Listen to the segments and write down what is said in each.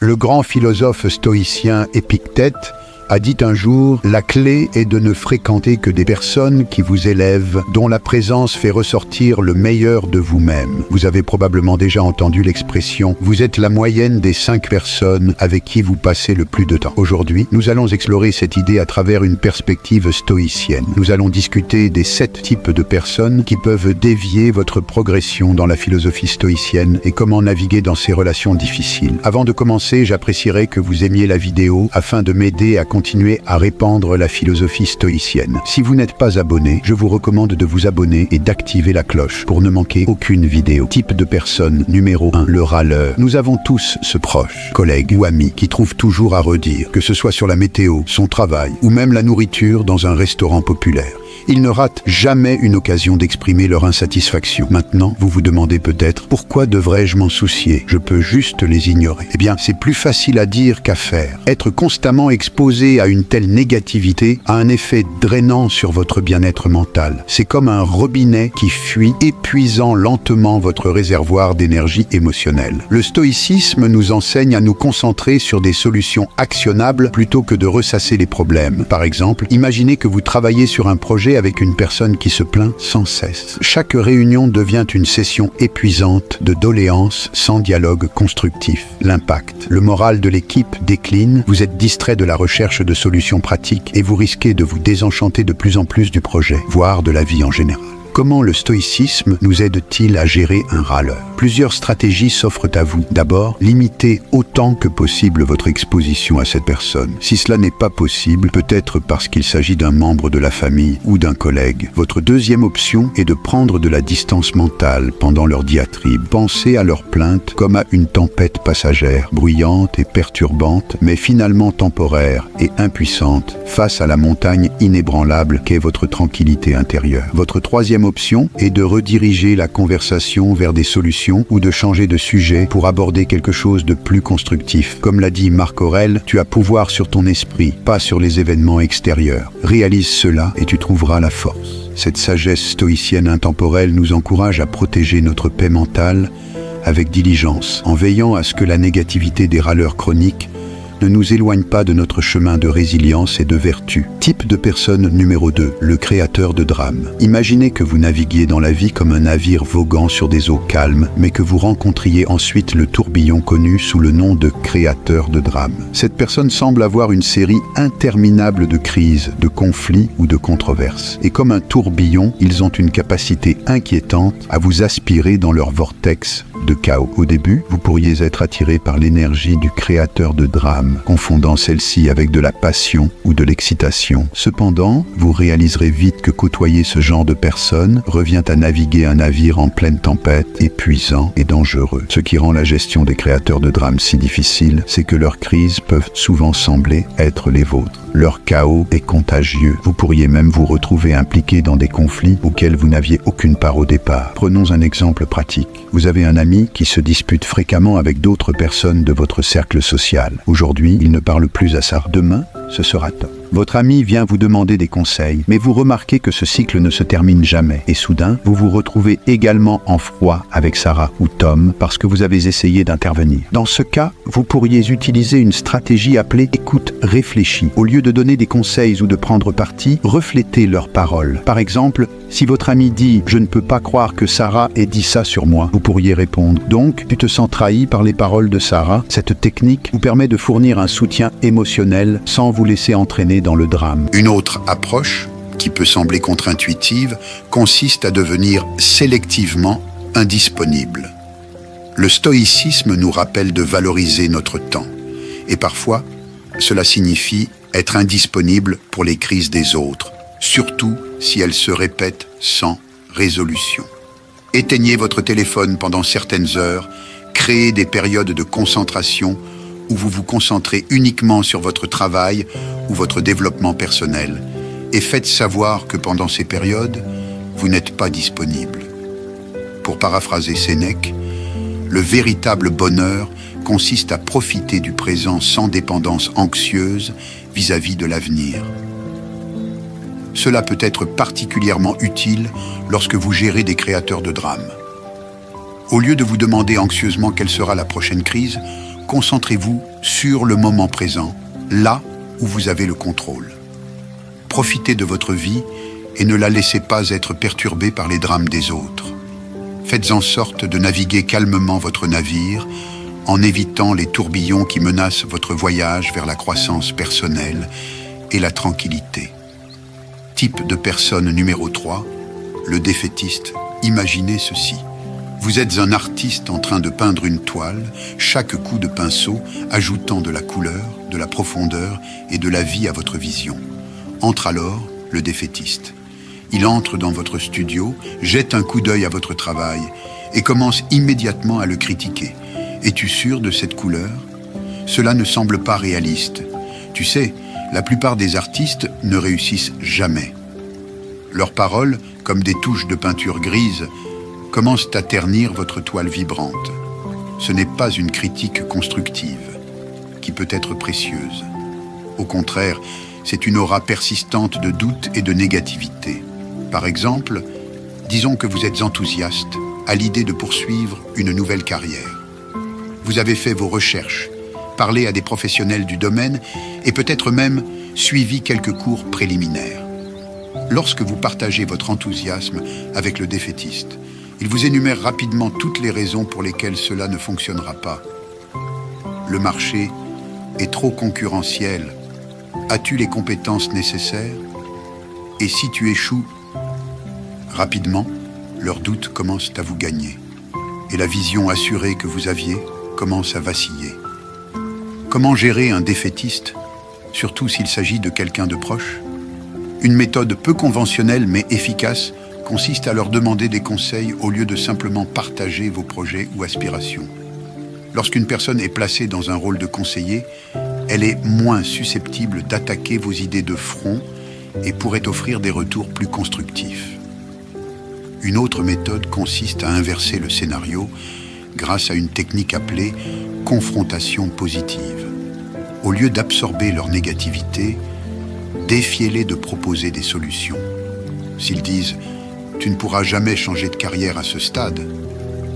Le grand philosophe stoïcien Épictète a dit un jour « La clé est de ne fréquenter que des personnes qui vous élèvent, dont la présence fait ressortir le meilleur de vous-même ». Vous avez probablement déjà entendu l'expression « Vous êtes la moyenne des 5 personnes avec qui vous passez le plus de temps ». Aujourd'hui, nous allons explorer cette idée à travers une perspective stoïcienne. Nous allons discuter des 7 types de personnes qui peuvent dévier votre progression dans la philosophie stoïcienne et comment naviguer dans ces relations difficiles. Avant de commencer, j'apprécierais que vous aimiez la vidéo afin de m'aider à continuer à répandre la philosophie stoïcienne. Si vous n'êtes pas abonné, je vous recommande de vous abonner et d'activer la cloche pour ne manquer aucune vidéo. Type de personne numéro 1, le râleur. Nous avons tous ce proche, collègue ou ami qui trouve toujours à redire, que ce soit sur la météo, son travail ou même la nourriture dans un restaurant populaire. Ils ne ratent jamais une occasion d'exprimer leur insatisfaction. Maintenant, vous vous demandez peut-être, pourquoi devrais-je m'en soucier? Je peux juste les ignorer. Eh bien, c'est plus facile à dire qu'à faire. Être constamment exposé à une telle négativité a un effet drainant sur votre bien-être mental. C'est comme un robinet qui fuit, épuisant lentement votre réservoir d'énergie émotionnelle. Le stoïcisme nous enseigne à nous concentrer sur des solutions actionnables plutôt que de ressasser les problèmes. Par exemple, imaginez que vous travaillez sur un projet avec une personne qui se plaint sans cesse. Chaque réunion devient une session épuisante de doléances sans dialogue constructif. L'impact. Le moral de l'équipe décline, vous êtes distrait de la recherche de solutions pratiques et vous risquez de vous désenchanter de plus en plus du projet, voire de la vie en général. Comment le stoïcisme nous aide-t-il à gérer un râleur? Plusieurs stratégies s'offrent à vous. D'abord, limitez autant que possible votre exposition à cette personne. Si cela n'est pas possible, peut-être parce qu'il s'agit d'un membre de la famille ou d'un collègue. Votre deuxième option est de prendre de la distance mentale pendant leur diatribe. Pensez à leurs plaintes comme à une tempête passagère, bruyante et perturbante, mais finalement temporaire et impuissante face à la montagne inébranlable qu'est votre tranquillité intérieure. Votre troisième option est de rediriger la conversation vers des solutions ou de changer de sujet pour aborder quelque chose de plus constructif. Comme l'a dit Marc Aurèle, tu as pouvoir sur ton esprit, pas sur les événements extérieurs. Réalise cela et tu trouveras la force. Cette sagesse stoïcienne intemporelle nous encourage à protéger notre paix mentale avec diligence, en veillant à ce que la négativité des râleurs chroniques ne nous éloigne pas de notre chemin de résilience et de vertu. Type de personne numéro 2, le créateur de drames. Imaginez que vous naviguiez dans la vie comme un navire voguant sur des eaux calmes, mais que vous rencontriez ensuite le tourbillon connu sous le nom de créateur de drames. Cette personne semble avoir une série interminable de crises, de conflits ou de controverses. Et comme un tourbillon, ils ont une capacité inquiétante à vous aspirer dans leur vortex de chaos. Au début, vous pourriez être attiré par l'énergie du créateur de drame, confondant celle-ci avec de la passion ou de l'excitation. Cependant, vous réaliserez vite que côtoyer ce genre de personnes revient à naviguer un navire en pleine tempête, épuisant et dangereux. Ce qui rend la gestion des créateurs de drame si difficile, c'est que leurs crises peuvent souvent sembler être les vôtres. Leur chaos est contagieux. Vous pourriez même vous retrouver impliqué dans des conflits auxquels vous n'aviez aucune part au départ. Prenons un exemple pratique. Vous avez un ami qui se dispute fréquemment avec d'autres personnes de votre cercle social. Aujourd'hui, il ne parle plus à Sarah. Demain, ce sera Tom. Votre ami vient vous demander des conseils, mais vous remarquez que ce cycle ne se termine jamais. Et soudain, vous vous retrouvez également en froid avec Sarah ou Tom parce que vous avez essayé d'intervenir. Dans ce cas, vous pourriez utiliser une stratégie appelée écoute réfléchie. Au lieu de donner des conseils ou de prendre parti, reflétez leurs paroles. Par exemple, si votre ami dit « Je ne peux pas croire que Sarah ait dit ça sur moi », vous pourriez répondre « Donc, tu te sens trahi par les paroles de Sarah ?» Cette technique vous permet de fournir un soutien émotionnel sans vous laisser entraîner dans le drame. Une autre approche, qui peut sembler contre-intuitive, consiste à devenir sélectivement indisponible. Le stoïcisme nous rappelle de valoriser notre temps. Et parfois, cela signifie être indisponible pour les crises des autres, surtout si elles se répètent sans résolution. Éteignez votre téléphone pendant certaines heures, créez des périodes de concentration où vous vous concentrez uniquement sur votre travail ou votre développement personnel et faites savoir que pendant ces périodes, vous n'êtes pas disponible. Pour paraphraser Sénèque, le véritable bonheur consiste à profiter du présent sans dépendance anxieuse vis-à-vis de l'avenir. Cela peut être particulièrement utile lorsque vous gérez des créateurs de drames. Au lieu de vous demander anxieusement quelle sera la prochaine crise, Concentrez-vous sur le moment présent, là où vous avez le contrôle. Profitez de votre vie et ne la laissez pas être perturbée par les drames des autres. Faites en sorte de naviguer calmement votre navire en évitant les tourbillons qui menacent votre voyage vers la croissance personnelle et la tranquillité. Type de personne numéro 3, le défaitiste. Imaginez ceci. Vous êtes un artiste en train de peindre une toile, chaque coup de pinceau ajoutant de la couleur, de la profondeur et de la vie à votre vision. Entre alors le défaitiste. Il entre dans votre studio, jette un coup d'œil à votre travail et commence immédiatement à le critiquer. Es-tu sûr de cette couleur? Cela ne semble pas réaliste. Tu sais, la plupart des artistes ne réussissent jamais. Leurs paroles, comme des touches de peinture grise, commencent à ternir votre toile vibrante. Ce n'est pas une critique constructive, qui peut être précieuse. Au contraire, c'est une aura persistante de doute et de négativité. Par exemple, disons que vous êtes enthousiaste à l'idée de poursuivre une nouvelle carrière. Vous avez fait vos recherches, parlé à des professionnels du domaine et peut-être même suivi quelques cours préliminaires. Lorsque vous partagez votre enthousiasme avec le défaitiste, il vous énumère rapidement toutes les raisons pour lesquelles cela ne fonctionnera pas. Le marché est trop concurrentiel. As-tu les compétences nécessaires? Et si tu échoues? Rapidement, leurs doutes commencent à vous gagner. Et la vision assurée que vous aviez commence à vaciller. Comment gérer un défaitiste, surtout s'il s'agit de quelqu'un de proche? Une méthode peu conventionnelle mais efficace consiste à leur demander des conseils au lieu de simplement partager vos projets ou aspirations. Lorsqu'une personne est placée dans un rôle de conseiller, elle est moins susceptible d'attaquer vos idées de front et pourrait offrir des retours plus constructifs. Une autre méthode consiste à inverser le scénario grâce à une technique appelée confrontation positive. Au lieu d'absorber leur négativité, défiez-les de proposer des solutions. S'ils disent « Tu ne pourras jamais changer de carrière à ce stade »,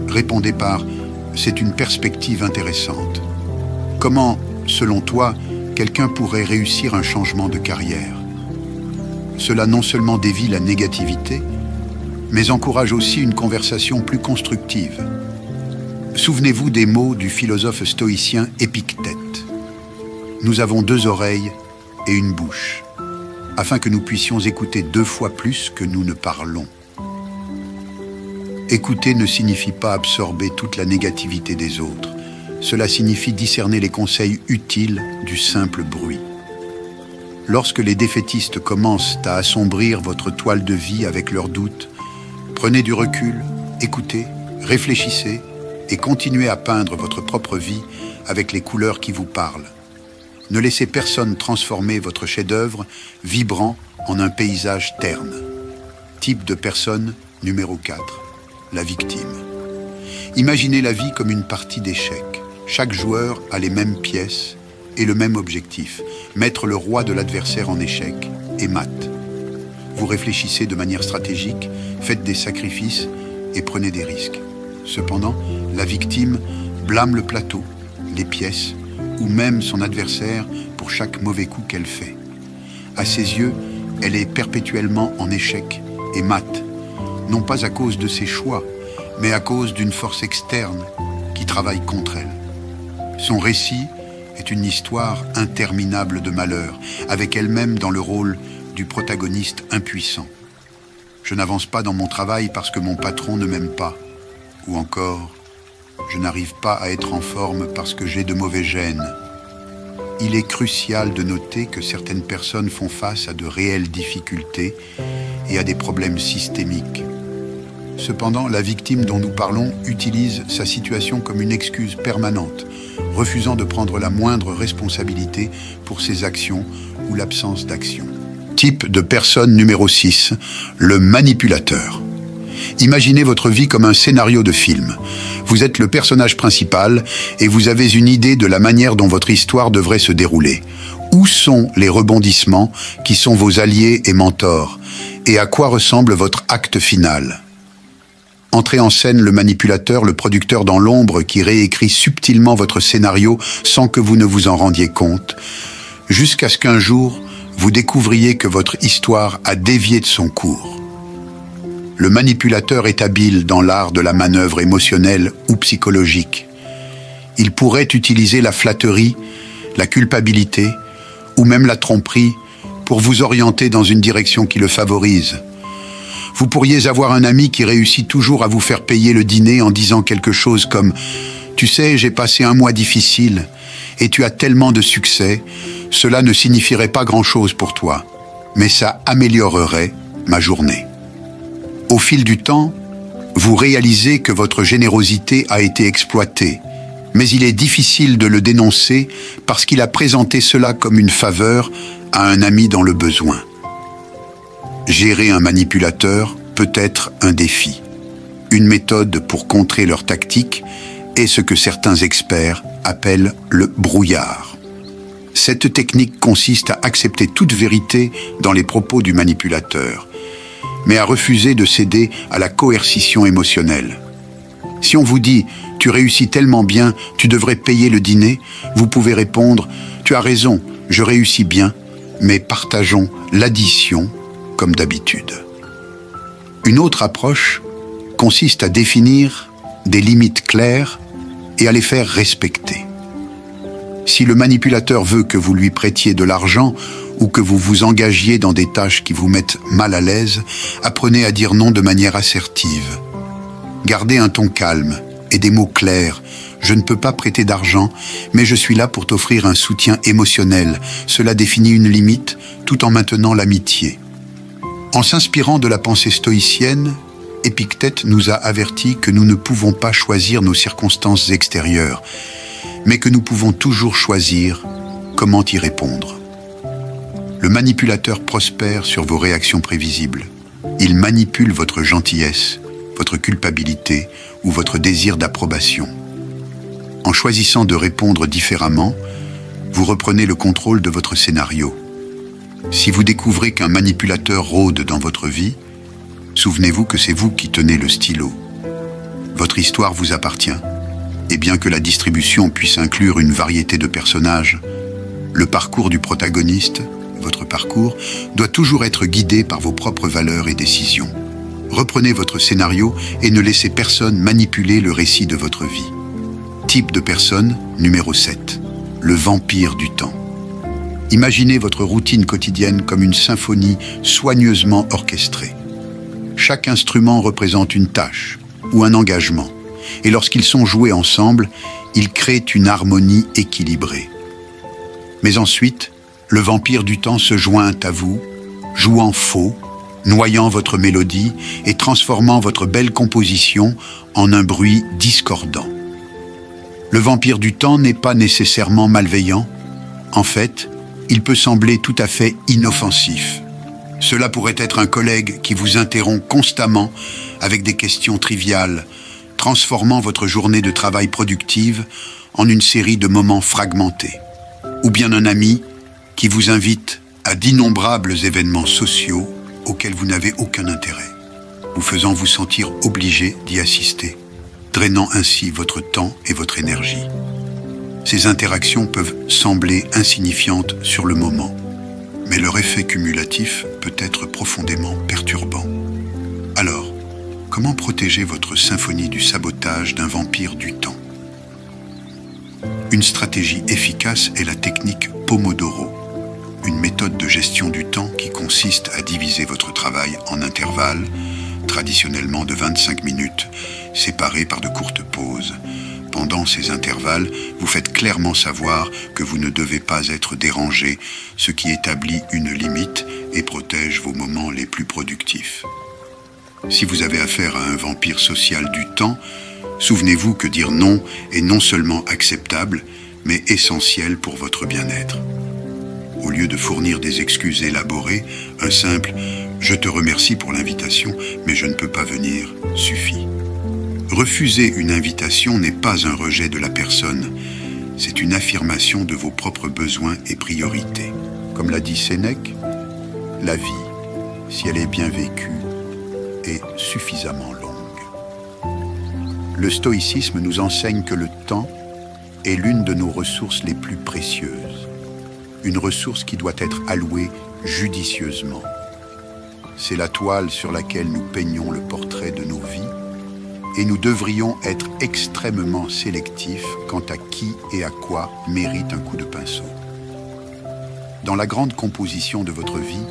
répondez par « C'est une perspective intéressante ». Comment, selon toi, quelqu'un pourrait réussir un changement de carrière? Cela non seulement dévie la négativité, mais encourage aussi une conversation plus constructive. Souvenez-vous des mots du philosophe stoïcien Épictète. Nous avons 2 oreilles et une bouche, afin que nous puissions écouter 2 fois plus que nous ne parlons. Écouter ne signifie pas absorber toute la négativité des autres. Cela signifie discerner les conseils utiles du simple bruit. Lorsque les défaitistes commencent à assombrir votre toile de vie avec leurs doutes, prenez du recul, écoutez, réfléchissez et continuez à peindre votre propre vie avec les couleurs qui vous parlent. Ne laissez personne transformer votre chef-d'œuvre vibrant en un paysage terne. Type de personne numéro 4, la victime. Imaginez la vie comme une partie d'échecs. Chaque joueur a les mêmes pièces et le même objectif, mettre le roi de l'adversaire en échec et mat. Vous réfléchissez de manière stratégique, faites des sacrifices et prenez des risques. Cependant, la victime blâme le plateau, les pièces ou même son adversaire pour chaque mauvais coup qu'elle fait. À ses yeux, elle est perpétuellement en échec et mate, non pas à cause de ses choix, mais à cause d'une force externe qui travaille contre elle. Son récit est une histoire interminable de malheur, avec elle-même dans le rôle du protagoniste impuissant. Je n'avance pas dans mon travail parce que mon patron ne m'aime pas. Ou encore, je n'arrive pas à être en forme parce que j'ai de mauvais gènes. Il est crucial de noter que certaines personnes font face à de réelles difficultés et à des problèmes systémiques. Cependant, la victime dont nous parlons utilise sa situation comme une excuse permanente, refusant de prendre la moindre responsabilité pour ses actions ou l'absence d'action. Type de personne numéro 6, le manipulateur. Imaginez votre vie comme un scénario de film. Vous êtes le personnage principal et vous avez une idée de la manière dont votre histoire devrait se dérouler. Où sont les rebondissements qui sont vos alliés et mentors? Et à quoi ressemble votre acte final? Entrez en scène le manipulateur, le producteur dans l'ombre qui réécrit subtilement votre scénario sans que vous ne vous en rendiez compte, jusqu'à ce qu'un jour, vous découvriez que votre histoire a dévié de son cours. Le manipulateur est habile dans l'art de la manœuvre émotionnelle ou psychologique. Il pourrait utiliser la flatterie, la culpabilité ou même la tromperie pour vous orienter dans une direction qui le favorise. Vous pourriez avoir un ami qui réussit toujours à vous faire payer le dîner en disant quelque chose comme « Tu sais, j'ai passé un mois difficile et tu as tellement de succès, cela ne signifierait pas grand-chose pour toi, mais ça améliorerait ma journée. » Au fil du temps, vous réalisez que votre générosité a été exploitée, mais il est difficile de le dénoncer parce qu'il a présenté cela comme une faveur à un ami dans le besoin. Gérer un manipulateur peut être un défi. Une méthode pour contrer leur tactique est ce que certains experts appellent le brouillard. Cette technique consiste à accepter toute vérité dans les propos du manipulateur, mais à refuser de céder à la coercition émotionnelle. Si on vous dit « tu réussis tellement bien, tu devrais payer le dîner », vous pouvez répondre « tu as raison, je réussis bien, mais partageons l'addition comme d'habitude ». Une autre approche consiste à définir des limites claires et à les faire respecter. Si le manipulateur veut que vous lui prêtiez de l'argent ou que vous vous engagiez dans des tâches qui vous mettent mal à l'aise, apprenez à dire non de manière assertive. Gardez un ton calme et des mots clairs. Je ne peux pas prêter d'argent, mais je suis là pour t'offrir un soutien émotionnel. Cela définit une limite tout en maintenant l'amitié. En s'inspirant de la pensée stoïcienne, Épictète nous a averti que nous ne pouvons pas choisir nos circonstances extérieures, mais que nous pouvons toujours choisir comment y répondre. Le manipulateur prospère sur vos réactions prévisibles. Il manipule votre gentillesse, votre culpabilité ou votre désir d'approbation. En choisissant de répondre différemment, vous reprenez le contrôle de votre scénario. Si vous découvrez qu'un manipulateur rôde dans votre vie, souvenez-vous que c'est vous qui tenez le stylo. Votre histoire vous appartient, et bien que la distribution puisse inclure une variété de personnages, le parcours du protagoniste, votre parcours, doit toujours être guidé par vos propres valeurs et décisions. Reprenez votre scénario et ne laissez personne manipuler le récit de votre vie. Type de personne, numéro 7. Le vampire du temps. Imaginez votre routine quotidienne comme une symphonie soigneusement orchestrée. Chaque instrument représente une tâche ou un engagement, et lorsqu'ils sont joués ensemble, ils créent une harmonie équilibrée. Mais ensuite, le vampire du temps se joint à vous, jouant faux, noyant votre mélodie et transformant votre belle composition en un bruit discordant. Le vampire du temps n'est pas nécessairement malveillant. En fait, il peut sembler tout à fait inoffensif. Cela pourrait être un collègue qui vous interrompt constamment avec des questions triviales, transformant votre journée de travail productive en une série de moments fragmentés. Ou bien un ami qui vous invite à d'innombrables événements sociaux auxquels vous n'avez aucun intérêt, vous faisant vous sentir obligé d'y assister, drainant ainsi votre temps et votre énergie. Ces interactions peuvent sembler insignifiantes sur le moment, mais leur effet cumulatif peut être profondément perturbant. Alors, comment protéger votre symphonie du sabotage d'un vampire du temps? Une stratégie efficace est la technique Pomodoro, une méthode de gestion du temps qui consiste à diviser votre travail en intervalles, traditionnellement de 25 minutes, séparés par de courtes pauses. Pendant ces intervalles, vous faites clairement savoir que vous ne devez pas être dérangé, ce qui établit une limite et protège vos moments les plus productifs. Si vous avez affaire à un vampire social du temps, souvenez-vous que dire non est non seulement acceptable, mais essentiel pour votre bien-être. Au lieu de fournir des excuses élaborées, un simple « je te remercie pour l'invitation, mais je ne peux pas venir » suffit. Refuser une invitation n'est pas un rejet de la personne, c'est une affirmation de vos propres besoins et priorités. Comme l'a dit Sénèque, la vie, si elle est bien vécue, est suffisamment longue. Le stoïcisme nous enseigne que le temps est l'une de nos ressources les plus précieuses. Une ressource qui doit être allouée judicieusement. C'est la toile sur laquelle nous peignons le portrait de nos vies et nous devrions être extrêmement sélectifs quant à qui et à quoi mérite un coup de pinceau. Dans la grande composition de votre vie,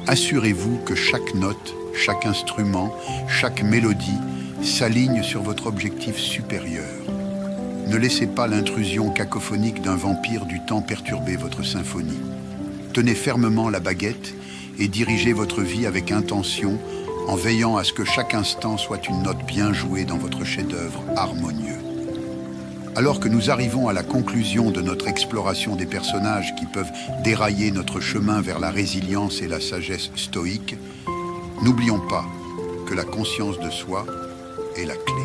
assurez-vous que chaque note, chaque instrument, chaque mélodie s'aligne sur votre objectif supérieur. Ne laissez pas l'intrusion cacophonique d'un vampire du temps perturber votre symphonie. Tenez fermement la baguette et dirigez votre vie avec intention en veillant à ce que chaque instant soit une note bien jouée dans votre chef-d'œuvre harmonieux. Alors que nous arrivons à la conclusion de notre exploration des personnages qui peuvent dérailler notre chemin vers la résilience et la sagesse stoïque, n'oublions pas que la conscience de soi est la clé.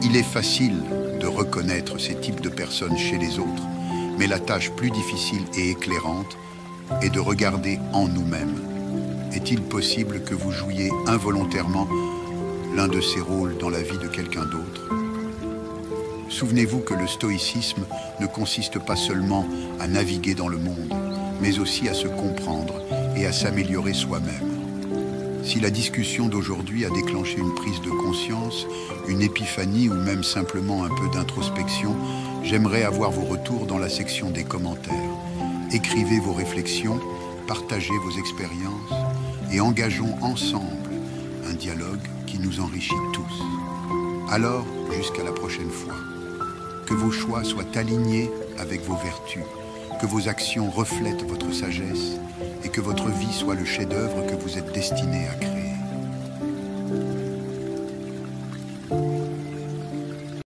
Il est facile de reconnaître ces types de personnes chez les autres, mais la tâche plus difficile et éclairante est de regarder en nous-mêmes. Est-il possible que vous jouiez involontairement l'un de ces rôles dans la vie de quelqu'un d'autre? Souvenez-vous que le stoïcisme ne consiste pas seulement à naviguer dans le monde, mais aussi à se comprendre et à s'améliorer soi-même. Si la discussion d'aujourd'hui a déclenché une prise de conscience, une épiphanie ou même simplement un peu d'introspection, j'aimerais avoir vos retours dans la section des commentaires. Écrivez vos réflexions, partagez vos expériences et engageons ensemble un dialogue qui nous enrichit tous. Alors, jusqu'à la prochaine fois, que vos choix soient alignés avec vos vertus, que vos actions reflètent votre sagesse et que votre vie soit le chef-d'œuvre que vous êtes destiné à créer.